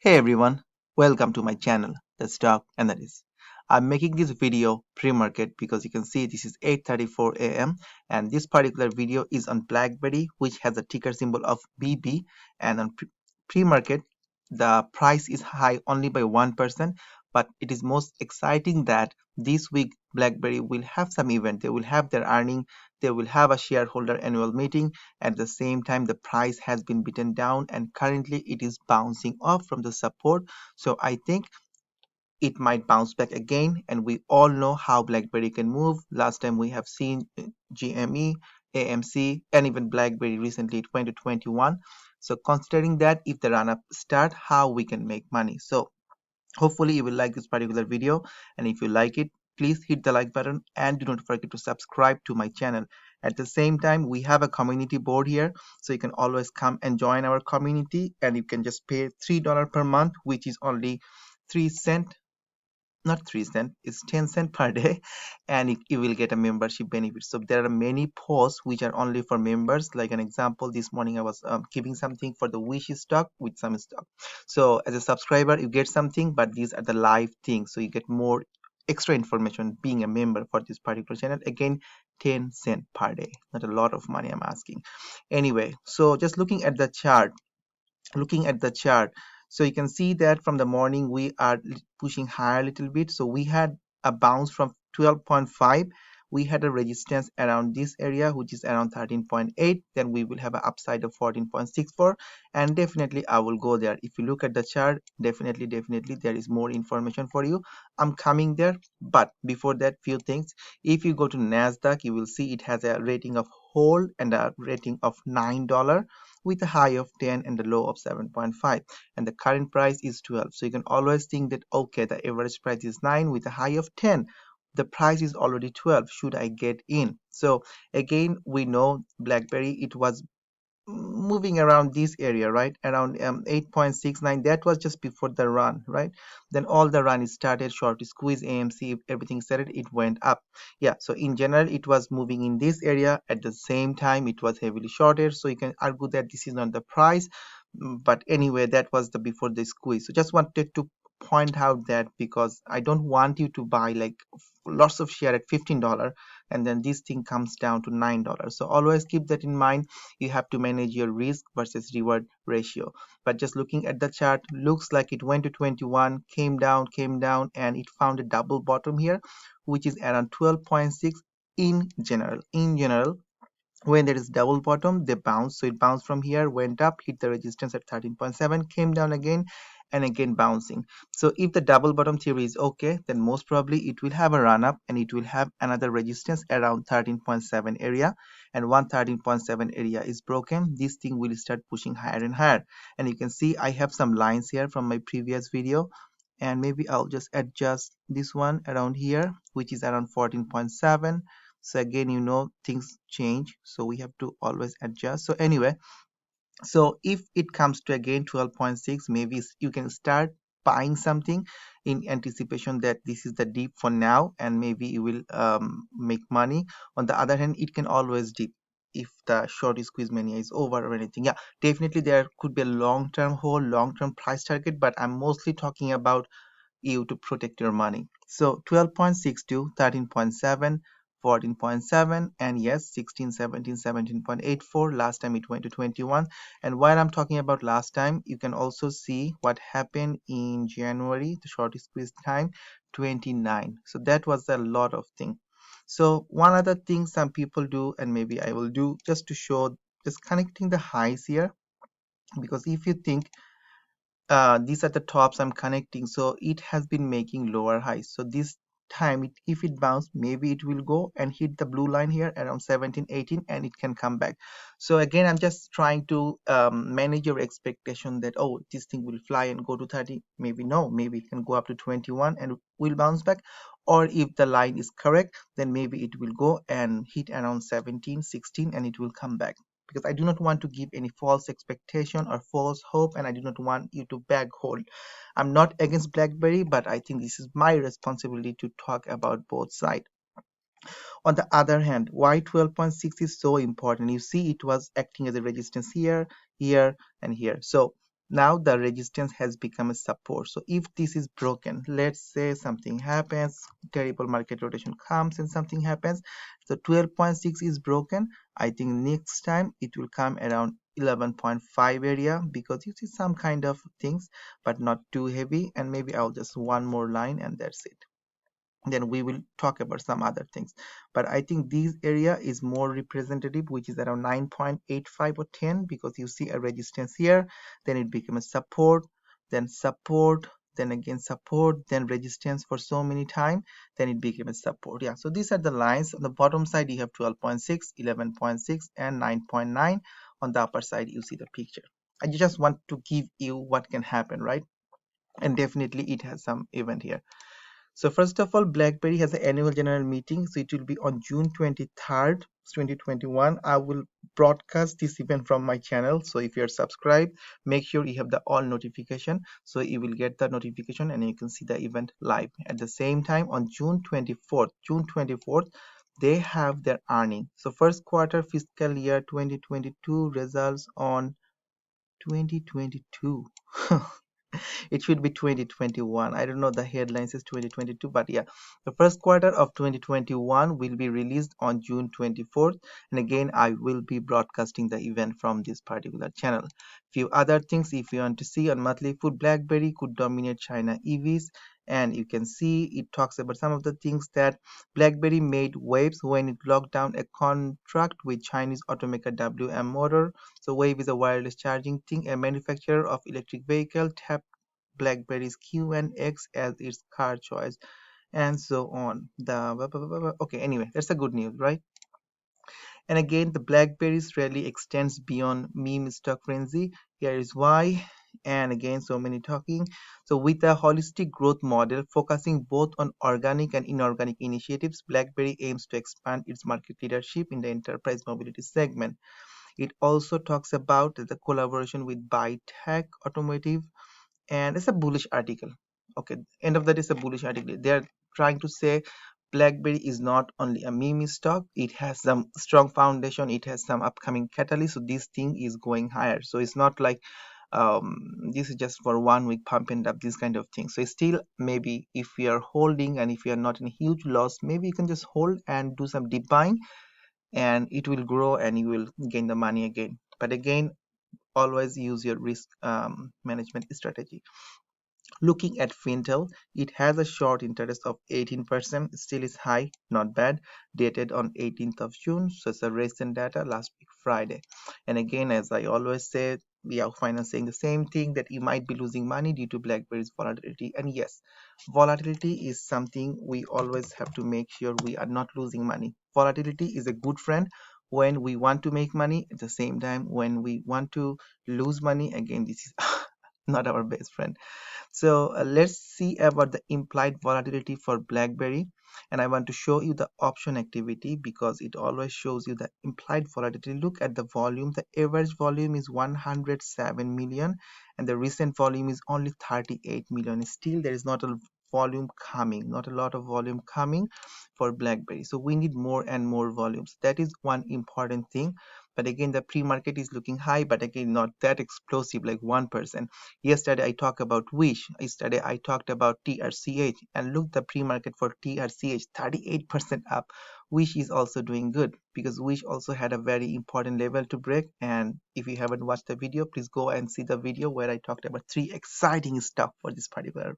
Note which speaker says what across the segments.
Speaker 1: Hey everyone, welcome to my channel, The Stock Analyst. I'm making this video pre-market because you can see this is 8:34 a.m. and this particular video is on Blackberry, which has a ticker symbol of BB, and on pre-market the price is high only by 1%, but it is most exciting that this week Blackberry will have some event. They will have their earning, they will have a shareholder annual meeting. At the same time, the price has been beaten down and currently it is bouncing off from the support. So I think it might bounce back again. And we all know how BlackBerry can move. Last time we have seen GME, AMC, and even BlackBerry recently 2021. So considering that, if the run up start, how we can make money. So hopefully you will like this particular video, and if you like it, please hit the like button and do not forget to subscribe to my channel. At the same time, we have a community board here, so you can always come and join our community, and you can just pay $3 per month, which is only 3 cent, not 3 cent, it's 10 cent per day, and you will get a membership benefit. So there are many posts which are only for members. Like an example, this morning I was giving something for the wish stock with some stock. So as a subscriber you get something, but these are the live things, so you get more extra information being a member for this particular channel. Again, 10 cent per day, not a lot of money I'm asking. Anyway, so just looking at the chart, so you can see that from the morning we are pushing higher a little bit. So we had a bounce from 12.5, we had a resistance around this area which is around 13.8, then we will have an upside of 14.64, and definitely I will go there. If you look at the chart, definitely there is more information for you. I'm coming there, but before that, few things. If you go to Nasdaq, you will see it has a rating of hold and a rating of $9 with a high of 10 and a low of 7.5, and the current price is 12. So you can always think that okay, the average price is 9 with a high of 10, the price is already 12, should I get in? So again, we know Blackberry, it was moving around this area, right around 8.69. that was just before the run, right? Then all the run started, short squeeze, AMC, everything started, it went up. Yeah, so in general it was moving in this area. At the same time it was heavily shorted, so you can argue that this is not the price. But anyway, that was the before the squeeze. So just wanted to point out that, because I don't want you to buy like lots of share at $15 and then this thing comes down to $9. So always keep that in mind. You have to manage your risk versus reward ratio. But just looking at the chart, looks like it went to 21, came down, and it found a double bottom here, which is around 12.6. In general, when there is double bottom, they bounce. So it bounced from here, went up, hit the resistance at 13.7, came down again, and again bouncing. So if the double bottom theory is okay, then most probably it will have a run up and it will have another resistance around 13.7 area. And once 13.7 area is broken, this thing will start pushing higher and higher. And you can see I have some lines here from my previous video, and maybe I'll just adjust this one around here, which is around 14.7. So again, things change, so we have to always adjust. So anyway, so if it comes to again 12.6, maybe you can start buying something in anticipation that this is the dip for now, and maybe you will make money. On the other hand, it can always dip if the short squeeze mania is over or anything. Yeah, definitely there could be a long-term hold, long-term price target, but I'm mostly talking about you to protect your money. So 12.62, 13.7, 14.7, and yes, 16, 17, 17.84. Last time it went to 21. And while I'm talking about last time, you can also see what happened in January, the short squeeze time, 29. So that was a lot of things. So one other thing some people do, and maybe I will do just to show, just connecting the highs here, because if you think these are the tops I'm connecting, so it has been making lower highs. So this time if it bounce, maybe it will go and hit the blue line here around 17, 18, and it can come back. So again, I'm just trying to manage your expectation that, oh, this thing will fly and go to 30. Maybe no, maybe it can go up to 21 and will bounce back. Or if the line is correct, then maybe it will go and hit around 17, 16, and it will come back, because I do not want to give any false expectation or false hope, and I do not want you to bag hold. I'm not against BlackBerry, but I think this is my responsibility to talk about both sides. On the other hand, why 12.6 is so important? You see, it was acting as a resistance here, here, and here. So Now the resistance has become a support. So if this is broken, let's say something happens, terrible market rotation comes and something happens, so 12.6 is broken, I think next time it will come around 11.5 area, because you see some kind of things, but not too heavy, and maybe I'll just one more line and that's it. Then we will talk about some other things, but I think this area is more representative, which is around 9.85 or 10, because you see a resistance here, then it became a support, then again support, then resistance for so many time, then it became a support. Yeah, so these are the lines. On the bottom side you have 12.6, 11.6 and 9.9. On the upper side you see the picture. I just want to give you what can happen, right? And definitely it has some event here. So first of all, Blackberry has an annual general meeting. So it will be on June 23rd, 2021. I will broadcast this event from my channel. So if you're subscribed, make sure you have the all notification. So you will get the notification and you can see the event live. At the same time, on June 24th, they have their earning. So first quarter fiscal year 2022 results on 2022. It should be 2021. I don't know, the headline says 2022, but yeah, the first quarter of 2021 will be released on June 24th, and again I will be broadcasting the event from this particular channel. Few other things, if you want to see on monthly food, Blackberry could dominate China EVs, and you can see it talks about some of the things that Blackberry made waves when it locked down a contract with Chinese automaker WM Motor. So Wave is a wireless charging thing. A manufacturer of electric vehicle tapped Blackberry's Q and X as its car choice, and so on. Okay, anyway, that's a good news, right? And again, the Blackberries rarely extends beyond meme stock frenzy. Here is why. And again, so many talking. So with a holistic growth model focusing both on organic and inorganic initiatives, Blackberry aims to expand its market leadership in the enterprise mobility segment. It also talks about the collaboration with Bytech Automotive, and it's a bullish article. Okay, end of that is a bullish article. They're trying to say Blackberry is not only a meme stock, it has some strong foundation, it has some upcoming catalyst, so this thing is going higher. So it's not like this is just for 1 week pump and up, this kind of thing. So still, maybe if we are holding and if you are not in a huge loss, maybe you can just hold and do some deep buying, and it will grow and you will gain the money again. But again, always use your risk management strategy. Looking at Fintel, it has a short interest of 18%, still is high, not bad, dated on 18th of June, so it's a recent data, last week Friday. And again, as I always say, we are finance saying the same thing, that you might be losing money due to Blackberry's volatility. And yes, volatility is something we always have to make sure we are not losing money. Volatility is a good friend when we want to make money. At the same time, when we want to lose money, again, this is not our best friend. So let's see about the implied volatility for Blackberry, and I want to show you the option activity because it always shows you the implied volatility. Look at the volume. The average volume is 107 million and the recent volume is only 38 million. Still there is not a volume coming, not a lot of volume coming for Blackberry, so we need more and more volumes. That is one important thing. But again, the pre-market is looking high, but again not that explosive, like 1%. Yesterday I talked about Wish. Yesterday I talked about TRCH, and look, the pre-market for TRCH 38% up. Wish is also doing good because Wish also had a very important level to break. And if you haven't watched the video, please go and see the video where I talked about 3 exciting stuff for this particular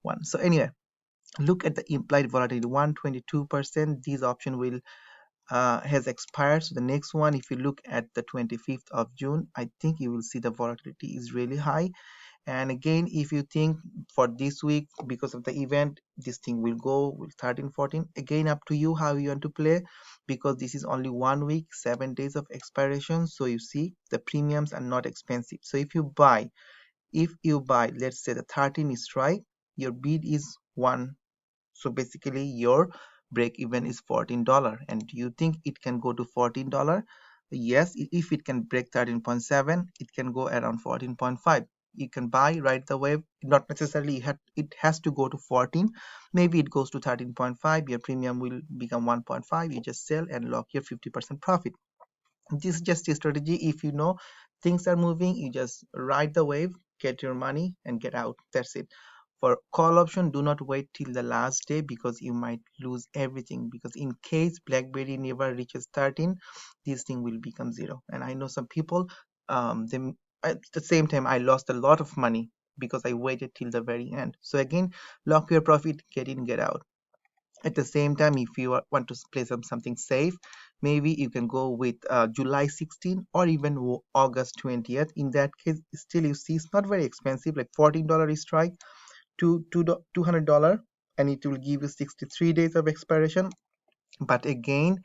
Speaker 1: one. So anyway, look at the implied volatility, 122%. This option will has expired. So the next one, if you look at the 25th of June, I think you will see the volatility is really high. And again, if you think for this week, because of the event, this thing will go with 13 14, again up to you how you want to play, because this is only 1 week, 7 days of expiration. So you see the premiums are not expensive. So if you buy, let's say the 13 is strike, your bid is 1. So basically your break even is $14. And do you think it can go to $14? Yes, if it can break 13.7, it can go around 14.5. You can buy right away. Not necessarily it has to go to 14. Maybe it goes to 13.5. Your premium will become 1.5. You just sell and lock your 50% profit. This is just a strategy. If you know things are moving, you just ride the wave, get your money and get out. That's it. For call option, do not wait till the last day because you might lose everything, because in case Blackberry never reaches 13, this thing will become zero. And I know some people, they, at the same time I lost a lot of money because I waited till the very end. So again, lock your profit, get in, get out. At the same time, if you want to play something safe, maybe you can go with July 16 or even August 20th. In that case, still you see it's not very expensive, like $14 strike, $200, and it will give you 63 days of expiration. But again,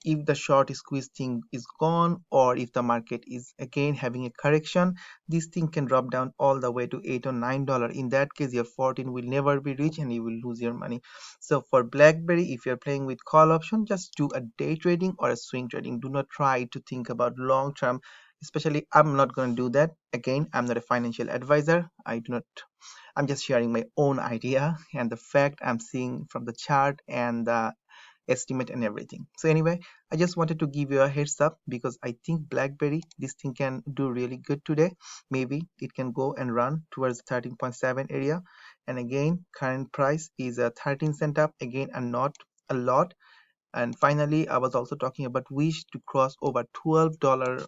Speaker 1: if the short squeeze thing is gone, or if the market is again having a correction, this thing can drop down all the way to $8 or $9. In that case, your 14 will never be reached and you will lose your money. So for Blackberry, if you're playing with call option, just do a day trading or a swing trading. Do not try to think about long term. Especially, I'm not going to do that. Again, I'm not a financial advisor. I do not, I'm just sharing my own idea and the fact I'm seeing from the chart and the estimate and everything. So anyway, I just wanted to give you a heads up because I think Blackberry, this thing can do really good today. Maybe it can go and run towards 13.7 area. And again, current price is a 13 cent up, again, and not a lot. And finally, I was also talking about wish to cross over $12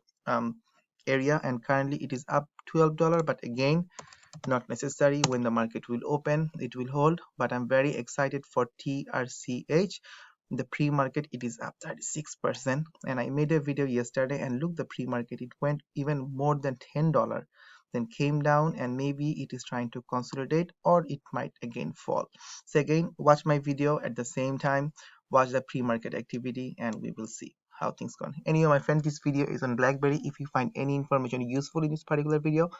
Speaker 1: area, and currently it is up $12. But again, not necessary. When the market will open, it will hold. But I'm very excited for TRCH. The pre-market, it is up 36%, and I made a video yesterday, and look, the pre-market, it went even more than $10, then came down, and maybe it is trying to consolidate, or it might again fall. So again, watch my video at the same time, watch the pre-market activity, and we will see how things go. Anyway, my friend, this video is on Blackberry. If you find any information useful in this particular video,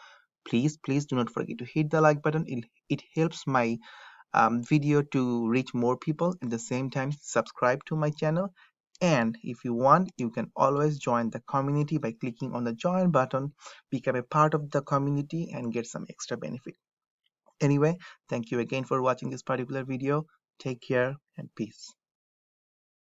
Speaker 1: please do not forget to hit the like button. It helps my video to reach more people. At the same time, subscribe to my channel, and if you want, you can always join the community by clicking on the join button, become a part of the community and get some extra benefit. Anyway, thank you again for watching this particular video. Take care and peace.